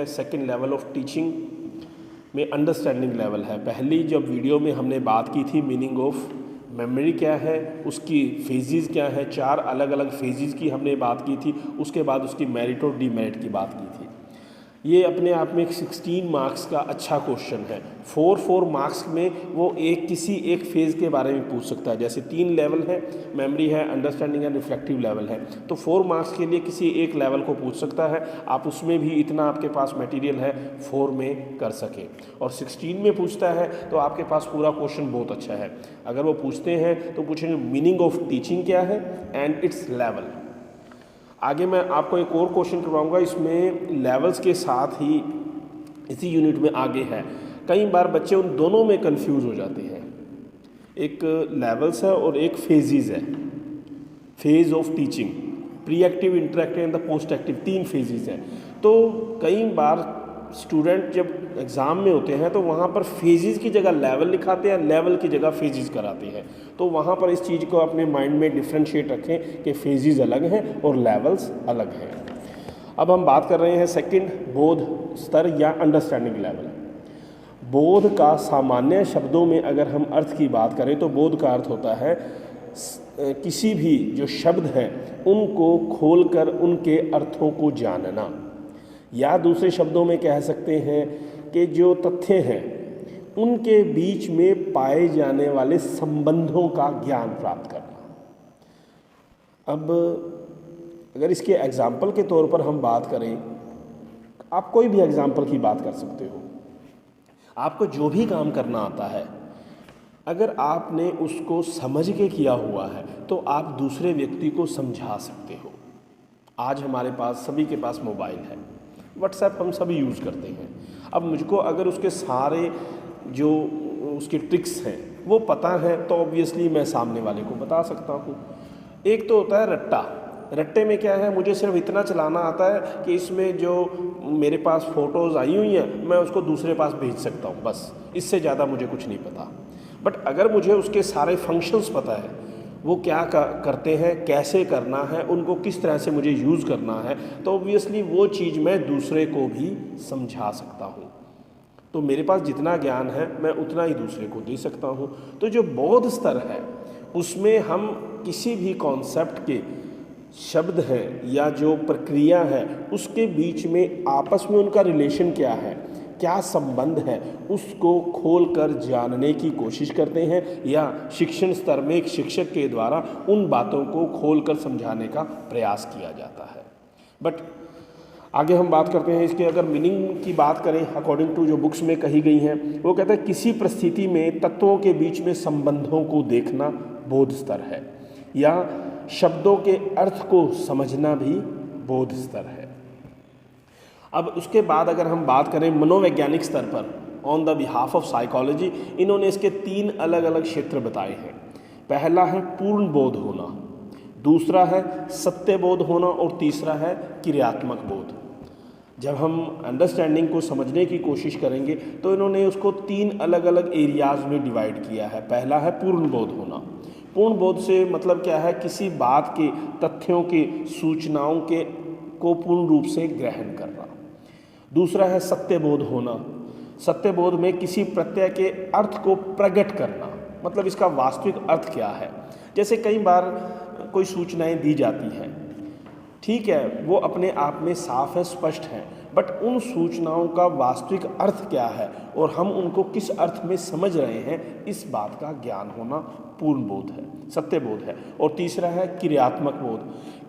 Second level of teaching में understanding level है। पहली जब वीडियो में हमने बात की थी मीनिंग ऑफ मेमोरी क्या है, उसकी फेजेस क्या है, 4 अलग अलग फेजेस की हमने बात की थी। उसके बाद उसकी मेरिट और डीमेरिट की बात की थी। ये अपने आप में एक 16 मार्क्स का अच्छा क्वेश्चन है। 4 मार्क्स में वो किसी एक फेज़ के बारे में पूछ सकता है। जैसे 3 लेवल है, मेमोरी है, अंडरस्टैंडिंग है, रिफ्लेक्टिव लेवल है, तो 4 मार्क्स के लिए किसी एक लेवल को पूछ सकता है। आप उसमें भी इतना आपके पास मटेरियल है 4 में कर सकें। और 16 में पूछता है तो आपके पास पूरा क्वेश्चन बहुत अच्छा है। अगर वो पूछते हैं तो पूछेंगे मीनिंग ऑफ टीचिंग क्या है एंड इट्स लेवल। आगे मैं आपको एक और क्वेश्चन करवाऊंगा, इसमें लेवल्स के साथ ही इसी यूनिट में आगे है। कई बार बच्चे उन दोनों में कंफ्यूज हो जाते हैं। एक लेवल्स है और एक फेजेस है। Phase of teaching, pre active, interactive and the post active, 3 phases हैं। तो कई बार स्टूडेंट जब एग्ज़ाम में होते हैं तो वहाँ पर फेजेस की जगह लेवल लिखाते हैं, लेवल की जगह फेजेस कराते हैं। तो वहाँ पर इस चीज़ को अपने माइंड में डिफ्रेंशिएट रखें कि फेजेस अलग हैं और लेवल्स अलग हैं। अब हम बात कर रहे हैं सेकंड, बोध स्तर या अंडरस्टैंडिंग लेवल। बोध का सामान्य शब्दों में अगर हम अर्थ की बात करें तो बोध का अर्थ होता है किसी भी जो शब्द हैं उनको खोलकर उनके अर्थों को जानना, या दूसरे शब्दों में कह सकते हैं कि जो तथ्य हैं उनके बीच में पाए जाने वाले संबंधों का ज्ञान प्राप्त करना। अब अगर इसके एग्जाम्पल के तौर पर हम बात करें, आप कोई भी एग्जाम्पल की बात कर सकते हो। आपको जो भी काम करना आता है, अगर आपने उसको समझ के किया हुआ है तो आप दूसरे व्यक्ति को समझा सकते हो। आज हमारे पास सभी के पास मोबाइल है, व्हाट्सएप हम सभी यूज़ करते हैं। अब मुझको अगर उसके सारे जो उसके ट्रिक्स हैं वो पता है तो ऑब्वियसली मैं सामने वाले को बता सकता हूँ। एक तो होता है रट्टा। रट्टे में क्या है, मुझे सिर्फ इतना चलाना आता है कि इसमें जो मेरे पास फ़ोटोज़ आई हुई हैं मैं उसको दूसरे पास भेज सकता हूँ, बस इससे ज़्यादा मुझे कुछ नहीं पता। बट अगर मुझे उसके सारे फंक्शंस पता है, वो क्या करते हैं, कैसे करना है, उनको किस तरह से मुझे यूज़ करना है, तो ऑब्वियसली वो चीज़ मैं दूसरे को भी समझा सकता हूँ। तो मेरे पास जितना ज्ञान है मैं उतना ही दूसरे को दे सकता हूँ। तो जो बोध स्तर है उसमें हम किसी भी कॉन्सेप्ट के शब्द हैं या जो प्रक्रिया है उसके बीच में आपस में उनका रिलेशन क्या है, क्या संबंध है, उसको खोलकर जानने की कोशिश करते हैं, या शिक्षण स्तर में एक शिक्षक के द्वारा उन बातों को खोलकर समझाने का प्रयास किया जाता है। बट आगे हम बात करते हैं इसके, अगर मीनिंग की बात करें अकॉर्डिंग टू जो बुक्स में कही गई हैं, वो कहता है किसी परिस्थिति में तत्वों के बीच में संबंधों को देखना बोध स्तर है, या शब्दों के अर्थ को समझना भी बोध स्तर है। अब उसके बाद अगर हम बात करें मनोवैज्ञानिक स्तर पर, on the behalf of psychology, इन्होंने इसके 3 अलग अलग क्षेत्र बताए हैं। पहला है पूर्ण बोध होना, दूसरा है सत्य बोध होना, और तीसरा है क्रियात्मक बोध। जब हम अंडरस्टैंडिंग को समझने की कोशिश करेंगे तो इन्होंने उसको 3 अलग अलग एरियाज़ में डिवाइड किया है। पहला है पूर्ण बोध होना। पूर्ण बोध से मतलब क्या है, किसी बात के, तथ्यों के, सूचनाओं के को पूर्ण रूप से ग्रहण करना। दूसरा है सत्य बोध होना। सत्य बोध में किसी प्रत्यय के अर्थ को प्रकट करना, मतलब इसका वास्तविक अर्थ क्या है। जैसे कई बार कोई सूचनाएं दी जाती हैं, ठीक है, वो अपने आप में साफ है, स्पष्ट है, बट उन सूचनाओं का वास्तविक अर्थ क्या है और हम उनको किस अर्थ में समझ रहे हैं, इस बात का ज्ञान होना पूर्ण बोध है, सत्य बोध है। और तीसरा है क्रियात्मक बोध।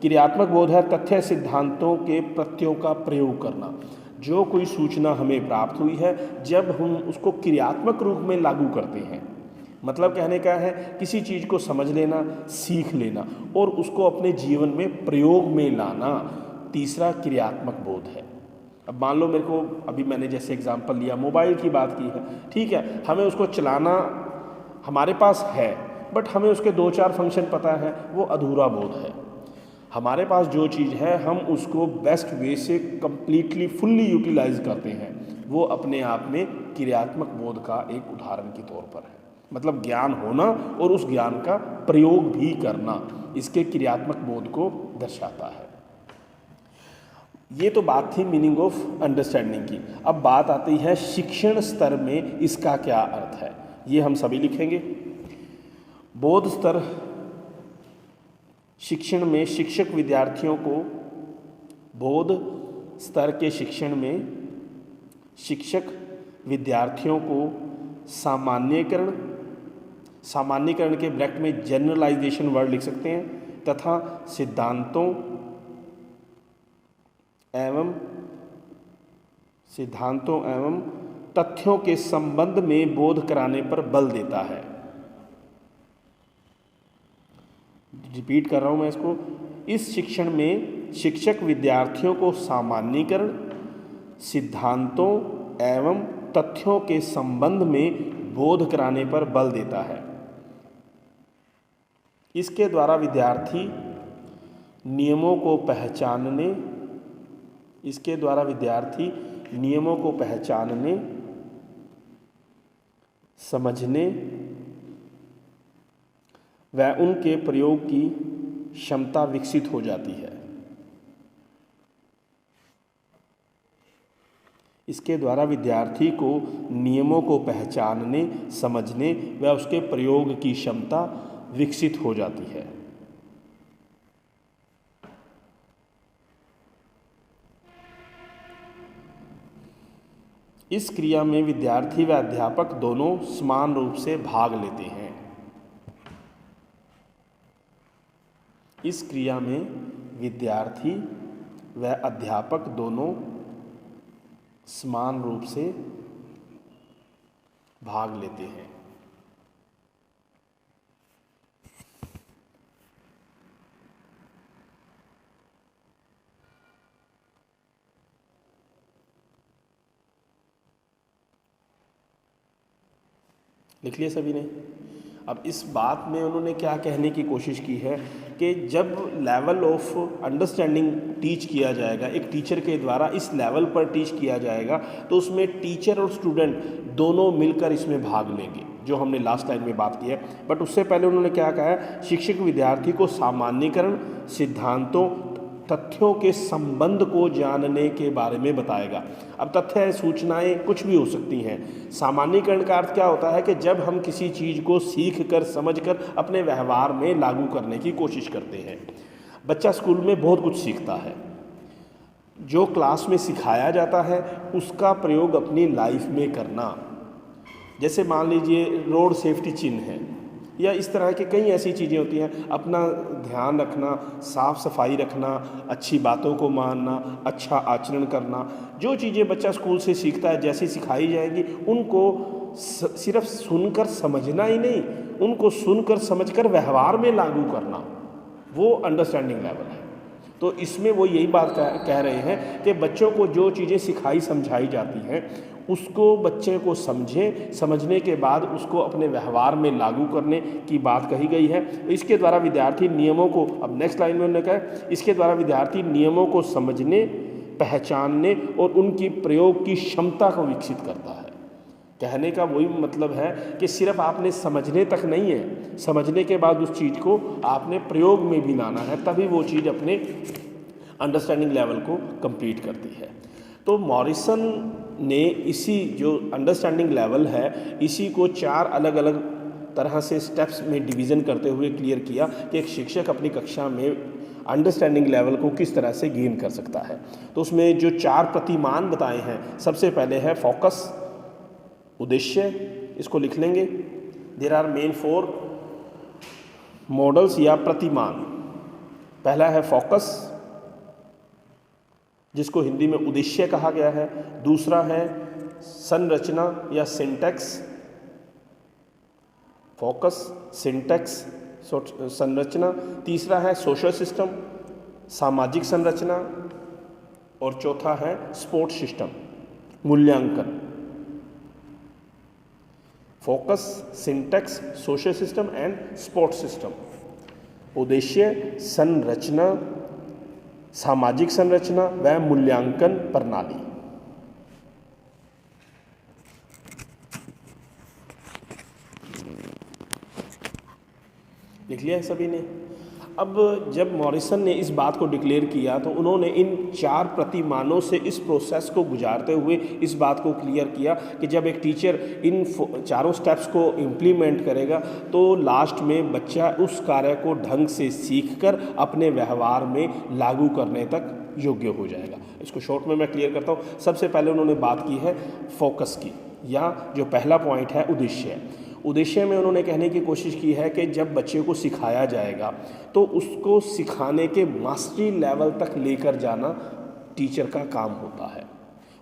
क्रियात्मक बोध है तथ्य सिद्धांतों के प्रत्ययों का प्रयोग करना। जो कोई सूचना हमें प्राप्त हुई है, जब हम उसको क्रियात्मक रूप में लागू करते हैं, मतलब कहने का है किसी चीज़ को समझ लेना, सीख लेना और उसको अपने जीवन में प्रयोग में लाना, तीसरा क्रियात्मक बोध है। अब मान लो मेरे को, अभी मैंने जैसे एग्जांपल लिया, मोबाइल की बात की है, ठीक है, हमें उसको चलाना हमारे पास है, बट हमें उसके 2-4 फंक्शन पता है, वो अधूरा बोध है। हमारे पास जो चीज़ है हम उसको बेस्ट वे से कंप्लीटली फुल्ली यूटिलाइज करते हैं, वो अपने आप में क्रियात्मक बोध का एक उदाहरण के तौर पर है। मतलब ज्ञान होना और उस ज्ञान का प्रयोग भी करना, इसके क्रियात्मक बोध को दर्शाता है। ये तो बात थी मीनिंग ऑफ अंडरस्टैंडिंग की। अब बात आती है शिक्षण स्तर में इसका क्या अर्थ है, ये हम सभी लिखेंगे। बोध स्तर शिक्षण में शिक्षक विद्यार्थियों को, बोध स्तर के शिक्षण में शिक्षक विद्यार्थियों को सामान्यीकरण, सामान्यीकरण के ब्रैकेट में जनरलाइजेशन वर्ड लिख सकते हैं, तथा सिद्धांतों एवं तथ्यों के संबंध में बोध कराने पर बल देता है। रिपीट कर रहा हूं मैं इसको। इस शिक्षण में शिक्षक विद्यार्थियों को सामान्यीकरण, सिद्धांतों एवं तथ्यों के संबंध में बोध कराने पर बल देता है। इसके द्वारा विद्यार्थी नियमों को पहचानने, इसके द्वारा विद्यार्थी नियमों को पहचानने, समझने व उनके प्रयोग की क्षमता विकसित हो जाती है। इसके द्वारा विद्यार्थी को नियमों को पहचानने, समझने व उसके प्रयोग की क्षमता विकसित हो जाती है। इस क्रिया में विद्यार्थी व अध्यापक दोनों समान रूप से भाग लेते हैं। इस क्रिया में विद्यार्थी व अध्यापक दोनों समान रूप से भाग लेते हैं। लिख लिया सभी ने। अब इस बात में उन्होंने क्या कहने की कोशिश की है कि जब लेवल ऑफ अंडरस्टैंडिंग टीच किया जाएगा, एक टीचर के द्वारा इस लेवल पर टीच किया जाएगा, तो उसमें टीचर और स्टूडेंट दोनों मिलकर इसमें भाग लेंगे, जो हमने लास्ट लाइन में बात की है। बट उससे पहले उन्होंने क्या कहा है, शिक्षक विद्यार्थी को सामान्यीकरण, सिद्धांतों, तथ्यों के संबंध को जानने के बारे में बताएगा। अब तथ्य, सूचनाएं कुछ भी हो सकती हैं। सामान्यीकरण का अर्थ क्या होता है कि जब हम किसी चीज़ को सीख कर, समझ कर अपने व्यवहार में लागू करने की कोशिश करते हैं। बच्चा स्कूल में बहुत कुछ सीखता है, जो क्लास में सिखाया जाता है उसका प्रयोग अपनी लाइफ में करना। जैसे मान लीजिए रोड सेफ्टी चिन्ह है, या इस तरह की कई ऐसी चीज़ें होती हैं। अपना ध्यान रखना, साफ सफाई रखना, अच्छी बातों को मानना, अच्छा आचरण करना, जो चीज़ें बच्चा स्कूल से सीखता है जैसी सिखाई जाएंगी, उनको सिर्फ सुनकर समझना ही नहीं, उनको सुनकर समझकर व्यवहार में लागू करना, वो अंडरस्टैंडिंग लेवल है। तो इसमें वो यही बात कह रहे हैं कि बच्चों को जो चीज़ें सिखाई समझाई जाती हैं उसको बच्चे को समझने के बाद उसको अपने व्यवहार में लागू करने की बात कही गई है। इसके द्वारा विद्यार्थी नियमों को, अब नेक्स्ट लाइन में उन्होंने कहा, इसके द्वारा विद्यार्थी नियमों को समझने, पहचानने और उनकी प्रयोग की क्षमता को विकसित करता है। कहने का वही मतलब है कि सिर्फ आपने समझने तक नहीं है, समझने के बाद उस चीज़ को आपने प्रयोग में भी लाना है, तभी वो चीज़ अपने अंडरस्टैंडिंग लेवल को कंप्लीट करती है। तो मॉरिसन ने इसी जो अंडरस्टैंडिंग लेवल है, इसी को 4 अलग अलग तरह से स्टेप्स में डिवीज़न करते हुए क्लियर किया कि एक शिक्षक अपनी कक्षा में अंडरस्टैंडिंग लेवल को किस तरह से गेन कर सकता है। तो उसमें जो 4 प्रतिमान बताए हैं, सबसे पहले है फोकस, उद्देश्य, इसको लिख लेंगे। देयर आर मेन 4 मॉडल्स या प्रतिमान। पहला है फोकस, जिसको हिंदी में उद्देश्य कहा गया है। दूसरा है संरचना या सिंटैक्स, फोकस, सिंटैक्स, संरचना। तीसरा है सोशल सिस्टम, सामाजिक संरचना। और चौथा है सपोर्ट सिस्टम, मूल्यांकन। Focus, syntax, social system and support system. उद्देश्य, संरचना, सामाजिक संरचना व मूल्यांकन प्रणाली। लिख लिया है सभी ने। अब जब मॉरिसन ने इस बात को डिक्लेयर किया तो उन्होंने इन 4 प्रतिमानों से इस प्रोसेस को गुजारते हुए इस बात को क्लियर किया कि जब एक टीचर इन चारों स्टेप्स को इम्प्लीमेंट करेगा तो लास्ट में बच्चा उस कार्य को ढंग से सीखकर अपने व्यवहार में लागू करने तक योग्य हो जाएगा। इसको शॉर्ट में मैं क्लियर करता हूँ। सबसे पहले उन्होंने बात की है फोकस की, या जो पहला पॉइंट है उद्देश्य। उद्देश्य में उन्होंने कहने की कोशिश की है कि जब बच्चे को सिखाया जाएगा तो उसको सिखाने के मास्टरी लेवल तक लेकर जाना टीचर का काम होता है।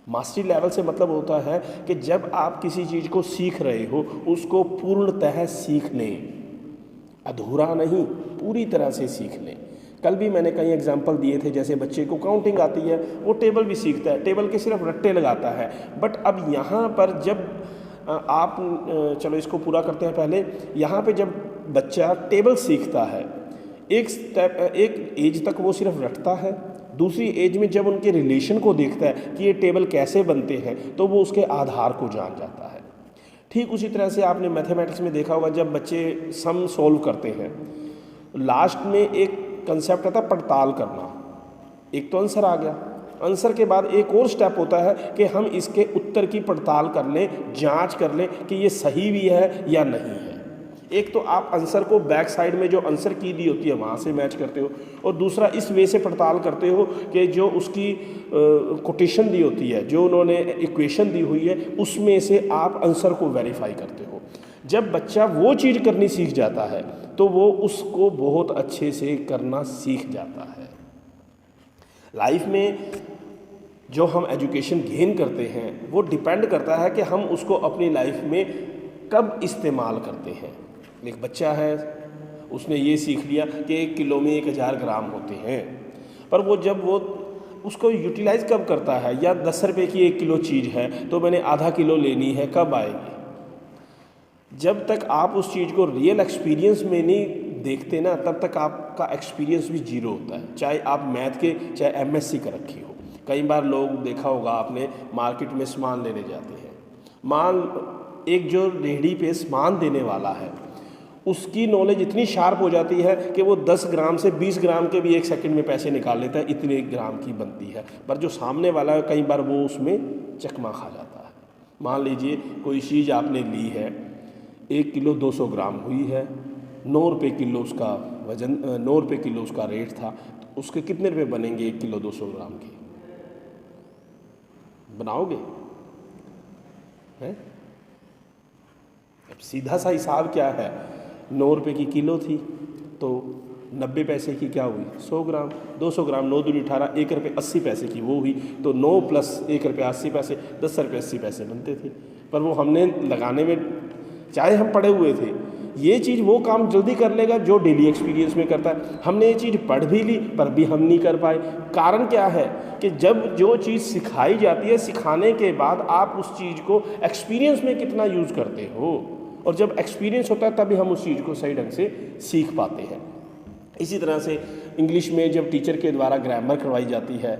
मास्टरी लेवल से मतलब होता है कि जब आप किसी चीज़ को सीख रहे हो उसको पूर्णतः सीख लें, अधूरा नहीं, पूरी तरह से सीख लें। कल भी मैंने कई एग्जाम्पल दिए थे, जैसे बच्चे को काउंटिंग आती है, वो टेबल भी सीखता है, टेबल के सिर्फ रट्टे लगाता है। बट अब यहाँ पर जब आप चलो इसको पूरा करते हैं पहले। यहाँ पे जब बच्चा टेबल सीखता है, एक एज तक वो सिर्फ रटता है, दूसरी एज में जब उनके रिलेशन को देखता है कि ये टेबल कैसे बनते हैं तो वो उसके आधार को जान जाता है। ठीक उसी तरह से आपने मैथमेटिक्स में देखा होगा, जब बच्चे सम सॉल्व करते हैं लास्ट में एक कंसेप्ट आता है पड़ताल करना। एक तो आंसर आ गया, आंसर के बाद एक और स्टेप होता है कि हम इसके उत्तर की पड़ताल कर लें, जांच कर लें कि ये सही भी है या नहीं है। एक तो आप आंसर को बैक साइड में जो आंसर की दी होती है वहाँ से मैच करते हो, और दूसरा इस वे से पड़ताल करते हो कि जो उसकी कोटेशन दी होती है, जो उन्होंने इक्वेशन दी हुई है, उसमें से आप आंसर को वेरीफाई करते हो। जब बच्चा वो चीज़ करनी सीख जाता है तो वो उसको बहुत अच्छे से करना सीख जाता है। लाइफ में जो हम एजुकेशन गेन करते हैं वो डिपेंड करता है कि हम उसको अपनी लाइफ में कब इस्तेमाल करते हैं। एक बच्चा है, उसने ये सीख लिया कि 1 किलो में 1000 ग्राम होते हैं, पर वो जब वो उसको यूटिलाइज़ कब करता है, या 10 रुपये की 1 किलो चीज़ है तो मैंने आधा किलो लेनी है, कब आएगी? जब तक आप उस चीज़ को रियल एक्सपीरियंस में नहीं देखते ना, तब तक आपका एक्सपीरियंस भी जीरो होता है, चाहे आप मैथ के चाहे एमएससी कर रखी हो। कई बार लोग देखा होगा आपने, मार्केट में सामान लेने जाते हैं, एक जो रेहड़ी पे सामान देने वाला है उसकी नॉलेज इतनी शार्प हो जाती है कि वो 10 ग्राम से 20 ग्राम के भी 1 सेकंड में पैसे निकाल लेता है, इतने ग्राम की बनती है। पर जो सामने वाला है कई बार वो उसमें चकमा खा जाता है। मान लीजिए कोई चीज़ आपने ली है, 1 किलो 200 ग्राम हुई है, 9 रुपये किलो उसका वज़न, 9 रुपये किलो उसका रेट था, तो उसके कितने रुपये बनेंगे 1 किलो 200 ग्राम के? बनाओगे हैं? अब सीधा सा हिसाब क्या है, 9 रुपये की किलो थी तो 90 पैसे की क्या हुई, 100 ग्राम, 200 ग्राम 9 दूनी 18, 1 रुपये 80 पैसे की वो हुई, तो 9 प्लस 1 रुपये 80 पैसे, 10 रुपये 80 पैसे बनते थे। पर वो हमने लगाने में, चाहे हम पढ़े हुए थे, ये चीज़ वो काम जल्दी कर लेगा जो डेली एक्सपीरियंस में करता है। हमने ये चीज़ पढ़ भी ली पर भी हम नहीं कर पाए। कारण क्या है कि जब जो चीज़ सिखाई जाती है, सिखाने के बाद आप उस चीज़ को एक्सपीरियंस में कितना यूज़ करते हो, और जब एक्सपीरियंस होता है तभी हम उस चीज़ को सही ढंग से सीख पाते हैं। इसी तरह से इंग्लिश में जब टीचर के द्वारा ग्रामर करवाई जाती है,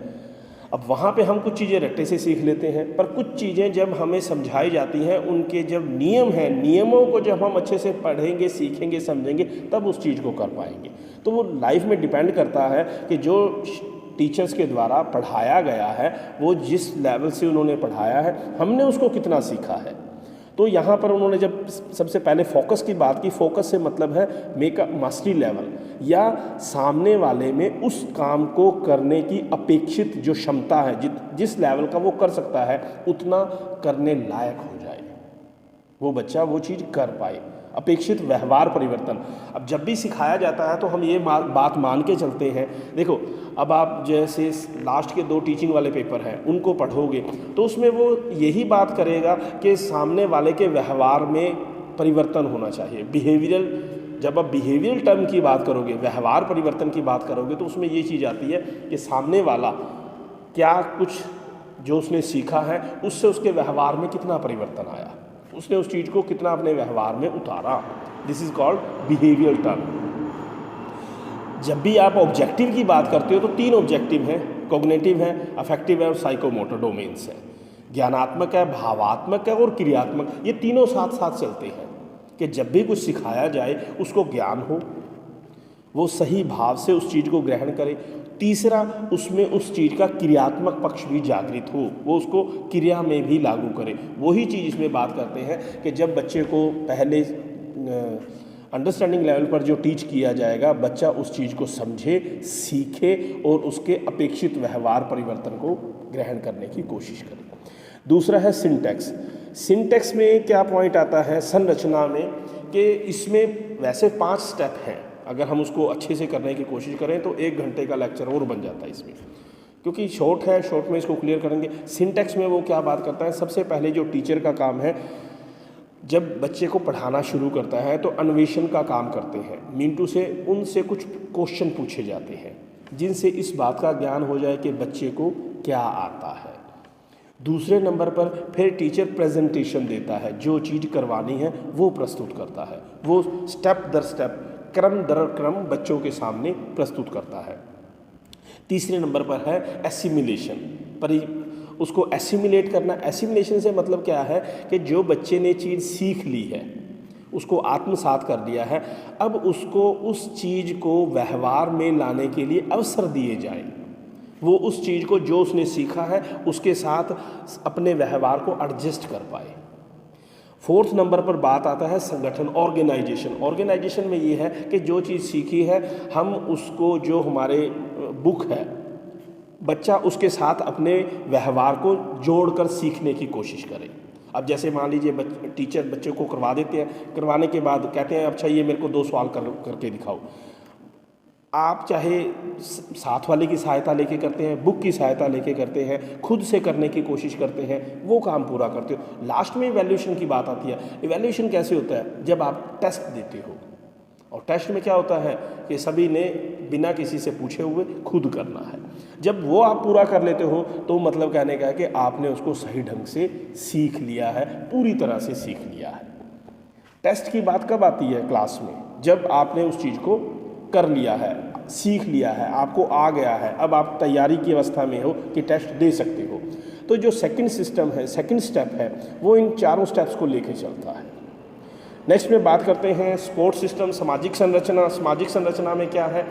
अब वहाँ पे हम कुछ चीज़ें रट्टे से सीख लेते हैं, पर कुछ चीज़ें जब हमें समझाई जाती हैं, उनके जब नियम हैं, नियमों को जब हम अच्छे से पढ़ेंगे, सीखेंगे, समझेंगे, तब उस चीज़ को कर पाएंगे। तो वो लाइफ में डिपेंड करता है कि जो टीचर्स के द्वारा पढ़ाया गया है, वो जिस लेवल से उन्होंने पढ़ाया है, हमने उसको कितना सीखा है। तो यहाँ पर उन्होंने जब सबसे पहले फोकस की बात की, फोकस से मतलब है मेक अ मास्टरी लेवल, या सामने वाले में उस काम को करने की अपेक्षित जो क्षमता है, जिस लेवल का वो कर सकता है, उतना करने लायक हो जाए, वो बच्चा वो चीज़ कर पाए। अपेक्षित व्यवहार परिवर्तन। अब जब भी सिखाया जाता है तो हम ये बात मान के चलते हैं, देखो अब आप जैसे लास्ट के 2 टीचिंग वाले पेपर हैं उनको पढ़ोगे तो उसमें वो यही बात करेगा कि सामने वाले के व्यवहार में परिवर्तन होना चाहिए। बिहेवियरल, जब आप बिहेवियरल टर्म की बात करोगे, व्यवहार परिवर्तन की बात करोगे, तो उसमें ये चीज़ आती है कि सामने वाला क्या कुछ जो उसने सीखा है उससे उसके व्यवहार में कितना परिवर्तन आया, उसने उस चीज़ को कितना अपने व्यवहार में उतारा। This is called behavioural term. जब भी आप ऑब्जेक्टिव की बात करते हो तो 3 ऑब्जेक्टिव हैं, कॉग्निटिव है, अफेक्टिव है और साइकोमोटर डोमेन्स है। ज्ञानात्मक है, भावात्मक है और क्रियात्मक। ये तीनों साथ साथ चलते हैं कि जब भी कुछ सिखाया जाए उसको ज्ञान हो, वो सही भाव से उस चीज़ को ग्रहण करे। तीसरा, उसमें उस चीज़ का क्रियात्मक पक्ष भी जागृत हो, वो उसको क्रिया में भी लागू करे। वही चीज़ इसमें बात करते हैं कि जब बच्चे को पहले अंडरस्टैंडिंग लेवल पर जो टीच किया जाएगा, बच्चा उस चीज़ को समझे, सीखे और उसके अपेक्षित व्यवहार परिवर्तन को ग्रहण करने की कोशिश करे। दूसरा है सिंटैक्स। सिंटैक्स में क्या पॉइंट आता है संरचना में, कि इसमें वैसे 5 स्टेप हैं, अगर हम उसको अच्छे से करने की कोशिश करें तो 1 घंटे का लेक्चर और बन जाता है इसमें, क्योंकि शॉर्ट है, शॉर्ट में इसको क्लियर करेंगे। सिंटैक्स में वो क्या बात करता है, सबसे पहले जो टीचर का काम है, जब बच्चे को पढ़ाना शुरू करता है तो अन्वेषण का काम करते हैं। मिंटू से उनसे कुछ क्वेश्चन पूछे जाते हैं जिनसे इस बात का ज्ञान हो जाए कि बच्चे को क्या आता है। दूसरे नंबर पर फिर टीचर प्रेजेंटेशन देता है, जो चीज़ करवानी है वो प्रस्तुत करता है, वो स्टेप दर स्टेप, क्रम दर क्रम बच्चों के सामने प्रस्तुत करता है। तीसरे नंबर पर है एसिमिलेशन, उसको एसिमिलेट करना। एसिमिलेशन से मतलब क्या है कि जो बच्चे ने चीज़ सीख ली है, उसको आत्मसात कर लिया है, अब उसको उस चीज़ को व्यवहार में लाने के लिए अवसर दिए जाएं। वो उस चीज़ को जो उसने सीखा है उसके साथ अपने व्यवहार को एडजस्ट कर पाए। 4th नंबर पर बात आता है संगठन, ऑर्गेनाइजेशन। ऑर्गेनाइजेशन में ये है कि जो चीज़ सीखी है हम उसको, जो हमारे बुक है, बच्चा उसके साथ अपने व्यवहार को जोड़कर सीखने की कोशिश करे। अब जैसे मान लीजिए टीचर बच्चे को करवा देते हैं, करवाने के बाद कहते हैं अच्छा ये मेरे को 2 सवाल करके दिखाओ। आप चाहे साथ वाले की सहायता लेके करते हैं, बुक की सहायता लेके करते हैं, खुद से करने की कोशिश करते हैं, वो काम पूरा करते हो। लास्ट में इवैल्यूएशन की बात आती है। इवैल्यूएशन कैसे होता है, जब आप टेस्ट देते हो, और टेस्ट में क्या होता है कि सभी ने बिना किसी से पूछे हुए खुद करना है। जब वो आप पूरा कर लेते हो तो मतलब कहने का है कि आपने उसको सही ढंग से सीख लिया है, पूरी तरह से सीख लिया है। टेस्ट की बात कब आती है क्लास में, जब आपने उस चीज़ को कर लिया है, सीख लिया है, आपको आ गया है, अब आप तैयारी की अवस्था में हो कि टेस्ट दे सकते हो। तो जो सेकंड सिस्टम है, सेकंड स्टेप है, वो इन चारों स्टेप्स को लेके चलता है। नेक्स्ट में बात करते हैं सपोर्ट सिस्टम, सामाजिक संरचना। सामाजिक संरचना में क्या है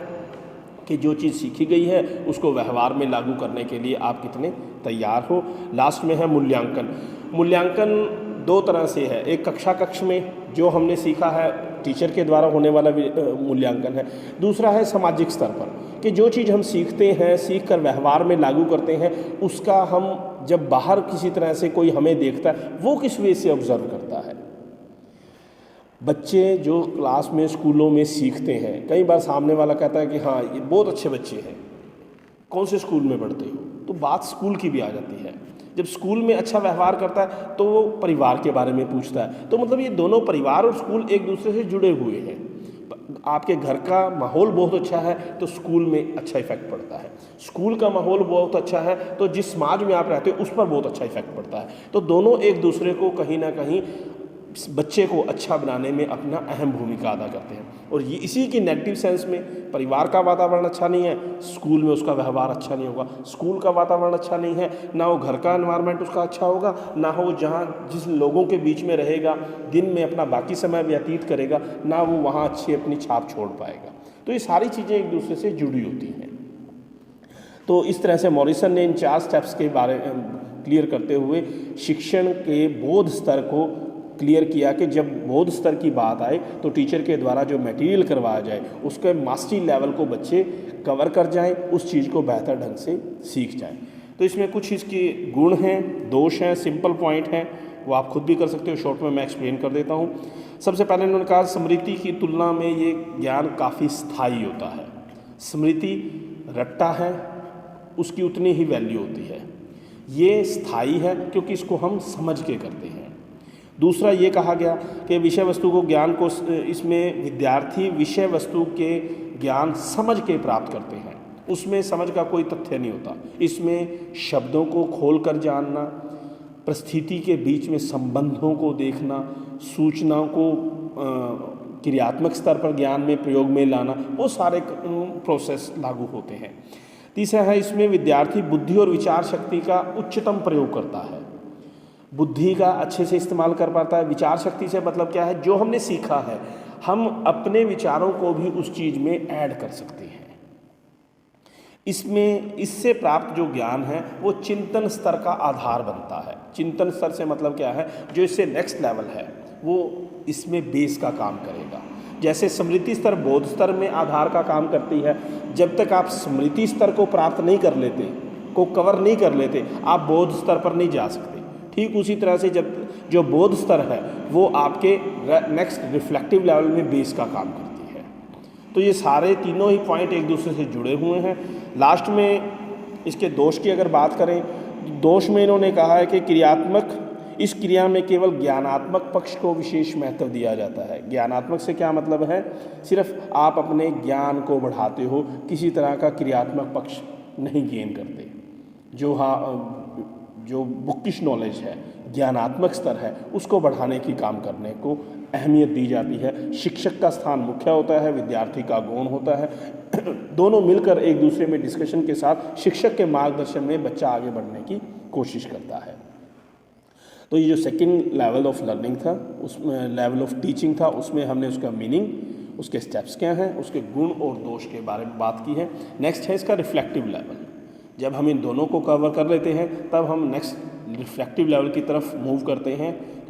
कि जो चीज़ सीखी गई है उसको व्यवहार में लागू करने के लिए आप कितने तैयार हो। लास्ट में है मूल्यांकन। मूल्यांकन 2 तरह से है, एक कक्ष में जो हमने सीखा है टीचर के द्वारा होने वाला मूल्यांकन है, दूसरा है सामाजिक स्तर पर कि जो चीज़ हम सीखते हैं, सीख कर व्यवहार में लागू करते हैं, उसका हम जब बाहर किसी तरह से कोई हमें देखता है वो किस वे से ऑब्जर्व करता है। बच्चे जो क्लास में स्कूलों में सीखते हैं, कई बार सामने वाला कहता है कि हाँ ये बहुत अच्छे बच्चे हैं, कौन से स्कूल में पढ़ते हो, तो बात स्कूल की भी आ जाती है। जब स्कूल में अच्छा व्यवहार करता है तो वो परिवार के बारे में पूछता है, तो मतलब ये दोनों, परिवार और स्कूल, एक दूसरे से जुड़े हुए हैं। आपके घर का माहौल बहुत अच्छा है तो स्कूल में अच्छा इफेक्ट पड़ता है, स्कूल का माहौल बहुत अच्छा है तो जिस समाज में आप रहते हो उस पर बहुत अच्छा इफेक्ट पड़ता है। तो दोनों एक दूसरे को कहीं ना कहीं बच्चे को अच्छा बनाने में अपना अहम भूमिका अदा करते हैं। और ये इसी की नेगेटिव सेंस में, परिवार का वातावरण अच्छा नहीं है, स्कूल में उसका व्यवहार अच्छा नहीं होगा, स्कूल का वातावरण अच्छा नहीं है, ना वो घर का एनवायरनमेंट उसका अच्छा होगा, ना वो जहाँ जिस लोगों के बीच में रहेगा, दिन में अपना बाकी समय व्यतीत करेगा, ना वो वहाँ अच्छी अपनी छाप छोड़ पाएगा। तो ये सारी चीज़ें एक दूसरे से जुड़ी होती हैं। तो इस तरह से मॉरिसन ने इन 4 स्टेप्स के बारे क्लियर करते हुए शिक्षण के बोध स्तर को क्लियर किया कि जब बोध स्तर की बात आए तो टीचर के द्वारा जो मटेरियल करवाया जाए उसके मास्टरी लेवल को बच्चे कवर कर जाएं, उस चीज़ को बेहतर ढंग से सीख जाएं। तो इसमें कुछ इसके गुण हैं, दोष हैं, सिंपल पॉइंट हैं, वो आप खुद भी कर सकते हो, शॉर्ट में मैं एक्सप्लेन कर देता हूँ। सबसे पहले उन्होंने कहा स्मृति की तुलना में ये ज्ञान काफ़ी स्थायी होता है। स्मृति रट्टा है, उसकी उतनी ही वैल्यू होती है। ये स्थायी है क्योंकि इसको हम समझ के करते हैं। दूसरा ये कहा गया कि विषय वस्तु को ज्ञान को, इसमें विद्यार्थी विषय वस्तु के ज्ञान समझ के प्राप्त करते हैं, उसमें समझ का कोई तथ्य नहीं होता। इसमें शब्दों को खोल कर जानना, परिस्थिति के बीच में संबंधों को देखना, सूचनाओं को क्रियात्मक स्तर पर ज्ञान में प्रयोग में लाना, वो सारे प्रोसेस लागू होते हैं। तीसरा है इसमें विद्यार्थी बुद्धि और विचार शक्ति का उच्चतम प्रयोग करता है, बुद्धि का अच्छे से इस्तेमाल कर पाता है। विचार शक्ति से मतलब क्या है, जो हमने सीखा है हम अपने विचारों को भी उस चीज़ में ऐड कर सकते हैं। इससे प्राप्त जो ज्ञान है वो चिंतन स्तर का आधार बनता है। चिंतन स्तर से मतलब क्या है, जो इससे नेक्स्ट लेवल है वो इसमें बेस का काम करेगा। जैसे स्मृति स्तर बोध स्तर में आधार का काम करती है, जब तक आप स्मृति स्तर को प्राप्त नहीं कर लेते, को कवर नहीं कर लेते, आप बोध स्तर पर नहीं जा सकते। ठीक उसी तरह से जब जो बोध स्तर है वो आपके नेक्स्ट रिफ्लेक्टिव लेवल में बेस का काम करती है। तो ये सारे तीनों ही पॉइंट एक दूसरे से जुड़े हुए हैं। लास्ट में इसके दोष की अगर बात करें, दोष में इन्होंने कहा है कि क्रियात्मक, इस क्रिया में केवल ज्ञानात्मक पक्ष को विशेष महत्व दिया जाता है। ज्ञानात्मक से क्या मतलब है, सिर्फ आप अपने ज्ञान को बढ़ाते हो, किसी तरह का क्रियात्मक पक्ष नहीं गेन करते। जो बुकिश नॉलेज है, ज्ञानात्मक स्तर है, उसको बढ़ाने की काम करने को अहमियत दी जाती है। शिक्षक का स्थान मुख्य होता है, विद्यार्थी का गौण होता है। दोनों मिलकर एक दूसरे में डिस्कशन के साथ शिक्षक के मार्गदर्शन में बच्चा आगे बढ़ने की कोशिश करता है। तो ये जो सेकंड लेवल ऑफ लर्निंग था, उसमें लेवल ऑफ टीचिंग था, उसमें हमने उसका मीनिंग, उसके स्टेप्स क्या हैं, उसके गुण और दोष के बारे में बात की है। नेक्स्ट है इसका रिफ्लेक्टिव लेवल। जब हम इन दोनों को कवर कर लेते हैं तब हम नेक्स्ट रिफ्लेक्टिव लेवल की तरफ मूव करते हैं।